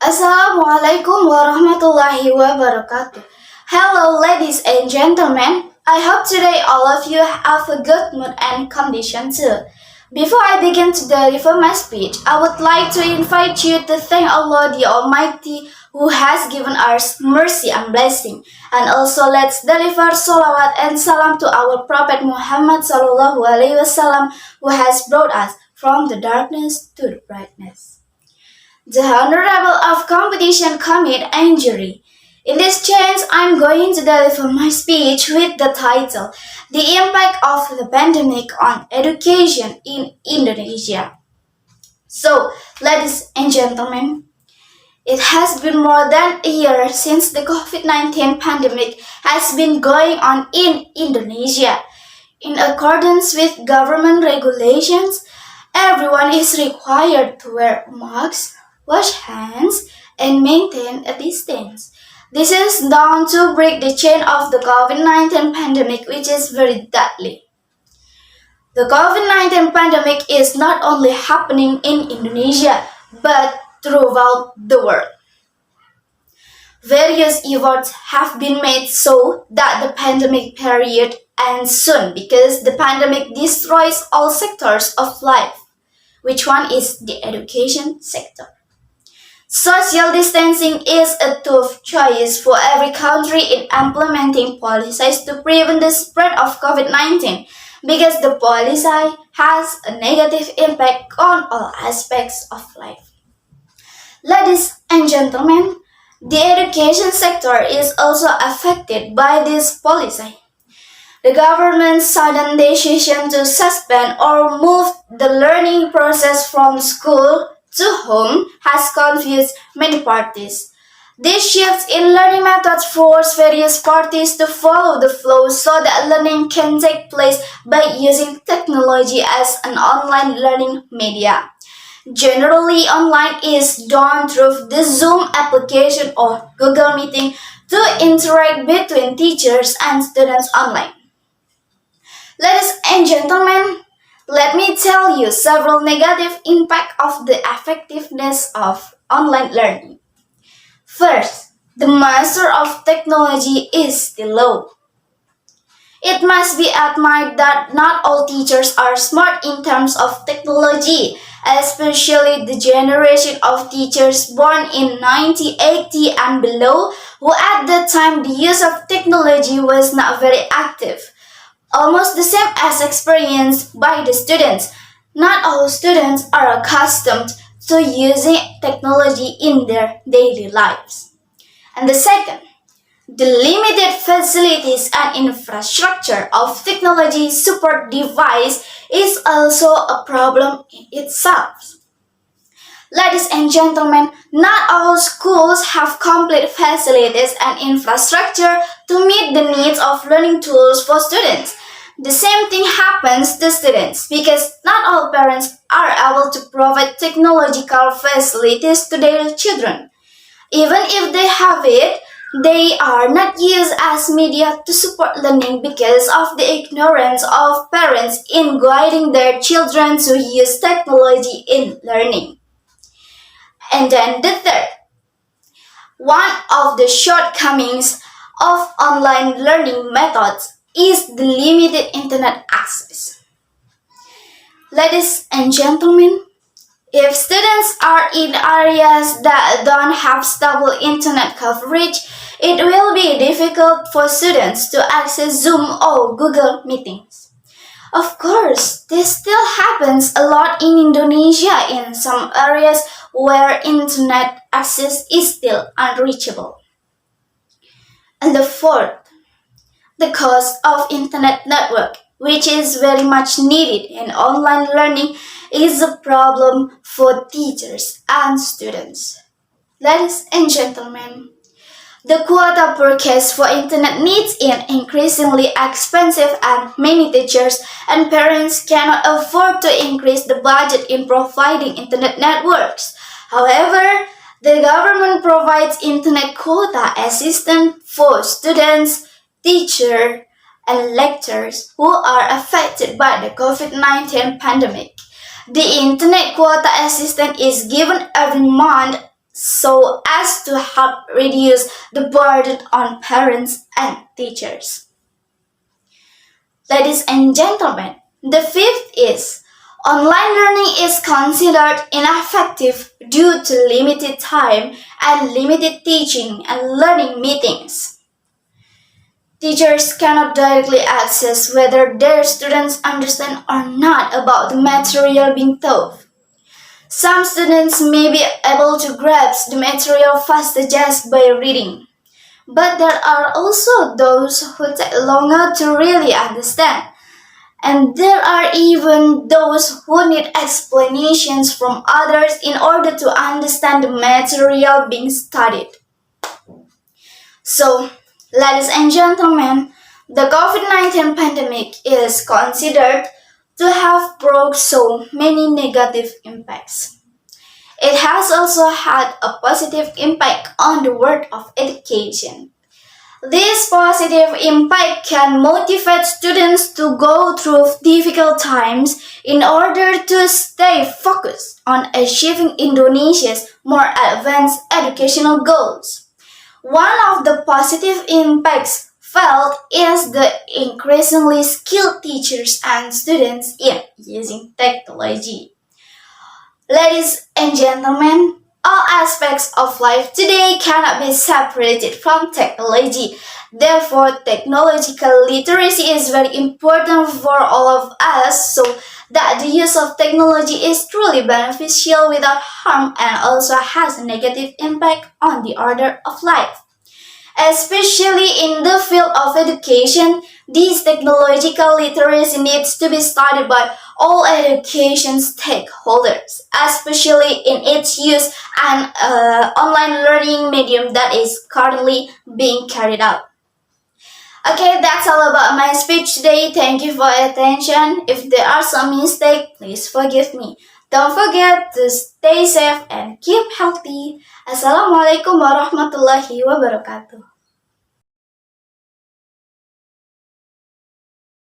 Assalamualaikum warahmatullahi wabarakatuh. Hello, ladies and gentlemen. I hope today all of you have a good mood and condition too. Before I begin to deliver my speech, I would like to invite you to thank Allah the Almighty who has given us mercy and blessing. And also let's deliver salawat and salam to our Prophet Muhammad sallallahu alaihi wasallam who has brought us from the darkness to the brightness. The Honorable of Competition commit injury. In this chance, I'm going to deliver my speech with the title, The Impact of the Pandemic on Education in Indonesia. So, ladies and gentlemen, it has been more than a year since the COVID-19 pandemic has been going on in Indonesia. In accordance with government regulations, everyone is required to wear masks, wash hands, and maintain a distance. This is done to break the chain of the COVID-19 pandemic, which is very deadly. The COVID-19 pandemic is not only happening in Indonesia, but throughout the world. Various efforts have been made so that the pandemic period ends soon because the pandemic destroys all sectors of life. Which one is the education sector? Social distancing is a tough choice for every country in implementing policies to prevent the spread of COVID-19 because the policy has a negative impact on all aspects of life. Ladies and gentlemen, the education sector is also affected by this policy. The government's sudden decision to suspend or move the learning process from school to home has confused many parties. These shifts in learning methods force various parties to follow the flow so that learning can take place by using technology as an online learning media. Generally, online is done through the Zoom application or Google Meeting to interact between teachers and students online. Ladies and gentlemen, let me tell you several negative impacts of the effectiveness of online learning. First, the master of technology is still low. It must be admitted that not all teachers are smart in terms of technology, especially the generation of teachers born in 1980 and below, who at that time the use of technology was not very active. Almost the same as experienced by the students. Not all students are accustomed to using technology in their daily lives. And the second, the limited facilities and infrastructure of technology support device is also a problem in itself. Ladies and gentlemen, not all schools have complete facilities and infrastructure to meet the needs of learning tools for students. The same thing happens to students because not all parents are able to provide technological facilities to their children. Even if they have it, they are not used as media to support learning because of the ignorance of parents in guiding their children to use technology in learning. And then the third, one of the shortcomings of online learning methods is the limited internet access. Ladies and gentlemen, if students are in areas that don't have stable internet coverage, it will be difficult for students to access Zoom or Google meetings. Of course, this still happens a lot in Indonesia in some areas where internet access is still unreachable. And the fourth, the cost of internet network, which is very much needed in online learning, is a problem for teachers and students. Ladies and gentlemen, the quota purchase for internet needs is increasingly expensive and many teachers and parents cannot afford to increase the budget in providing internet networks. However, the government provides internet quota assistance for students, teachers, and lecturers who are affected by the COVID-19 pandemic. The internet quota assistance is given every month so as to help reduce the burden on parents and teachers. Ladies and gentlemen, the fifth is online learning is considered ineffective due to limited time and limited teaching and learning meetings. Teachers cannot directly access whether their students understand or not about the material being taught. Some students may be able to grasp the material faster just by reading, but there are also those who take longer to really understand. And there are even those who need explanations from others in order to understand the material being studied. So, ladies and gentlemen, the COVID-19 pandemic is considered to have brought so many negative impacts. It has also had a positive impact on the world of education. This positive impact can motivate students to go through difficult times in order to stay focused on achieving Indonesia's more advanced educational goals. One of the positive impacts felt is the increasingly skilled teachers and students in using technology. Ladies and gentlemen, all aspects of life today cannot be separated from technology. Therefore, technological literacy is very important for all of us so that the use of technology is truly beneficial without harm and also has a negative impact on the order of life. Especially in the field of education, this technological literacy needs to be studied by all education stakeholders, especially in its use and online learning medium that is currently being carried out. Okay, that's all about my speech today. Thank you for your attention. If there are some mistakes, please forgive me. Don't forget to stay safe and keep healthy. Assalamualaikum warahmatullahi wabarakatuh.